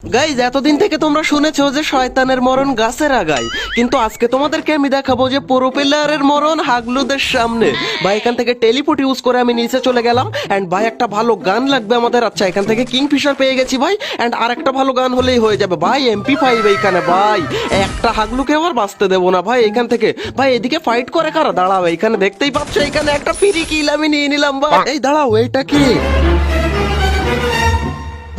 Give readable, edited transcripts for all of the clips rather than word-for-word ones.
Guys, এতদিন থেকে তোমরা শুনেছো যে শয়তানের মরণ গাছের আগায়, কিন্তু আজকে তোমাদেরকে আমি দেখাবো যে প্রোপেলারের মরণ হাগলুদের সামনে। ভাই, এখান থেকে টেলিপোর্ট ইউজ করে আমি নিচে চলে গেলাম। এন্ড ভাই, একটা ভালো গান লাগবে আমাদের। আচ্ছা, এখান থেকে কিংফিশার পেয়ে গেছি ভাই। এন্ড আর একটা ভালো গান হলেই হয়ে যাবে ভাই। MP5 এইখানে ভাই, একটা হাগলুকে আবার বাঁচতে দেবো না ভাই। এখান থেকে ভাই, এদিকে ফাইট করে কারা? দাঁড়াও, এইখানে দেখতেই পাচ্ছ, এখানে একটা ফ্রি কিল আমি নিয়ে নিলাম ভাই। এই দাঁড়াও, এইটা কি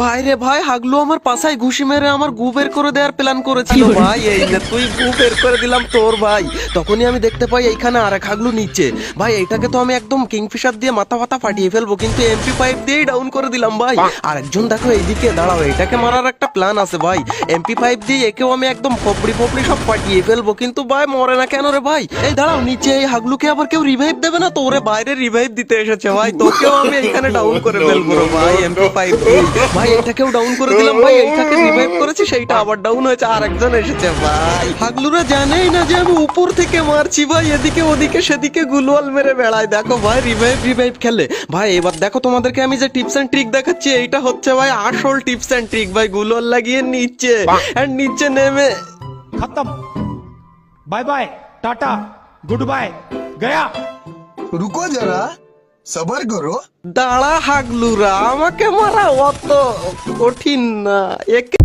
ভাই? রে ভাই, হাগলু আমার পাছায় ঘুষি মেরে আমার গু বের করে দেওয়ার প্ল্যান করেছিল ভাই। এই যে তুই গু বের করে দিলাম তোর ভাই। তখনই আমি দেখতে পাই এইখানে আরেক হাগলু নিচে। ভাই, এইটাকে তো আমি একদম কিংফিশার দিয়ে মাথা ফাতা ফাটিয়ে ফেলবো, কিন্তু MP5 দিয়েই ডাউন করে দিলাম ভাই। আরেকজন দেখো এইদিকে, দাঁড়াও, এটাকে মারার একটা প্ল্যান আছে ভাই। MP5 দিয়ে একেও আমি একদম ফপড়ি ফপড়ি সব ফাটিয়ে ফেলবো, কিন্তু ভাই মরে না কেন রে ভাই? এই দাঁড়াও, নিচে এই হাগলুকে আবার কেউ রিভাইভ দেবে না তো? ওরে বাইরে রিভাইভ দিতে এসেছে ভাই, তোকেও আমি এইখানে ডাউন করে ফেলবো রে ভাই। MP5 দিয়ে ভাই, এইটাকেও ডাউন করে দিলাম ভাই। এইটাকে রিভাইভ করেছি, সেইটা আবার ডাউন হয়েছে। আর একজন এসেছে ভাই। হাগলুরা জানেই না যে আমি উপর থেকে মারছি ভাই। এদিকে ওদিকে সেদিকে গুলওয়াল মেরে বেড়ায়। দেখো ভাই, রিভাইভ খেলে ভাই। এবার দেখো, তোমাদেরকে আমি যে টিপস এন্ড ট্রিক দেখাচ্ছি, এইটা হচ্ছে ভাই আসল টিপস এন্ড ট্রিক ভাই। গুলওয়াল লাগিয়ে নিচে এন্ড নিচে নেমে खत्म। Bye bye, tata, good bye, गया। रुको जरा, सबर करो। দাঁড়া হাগলুরা, আমাকে মারা অত কঠিন না। একে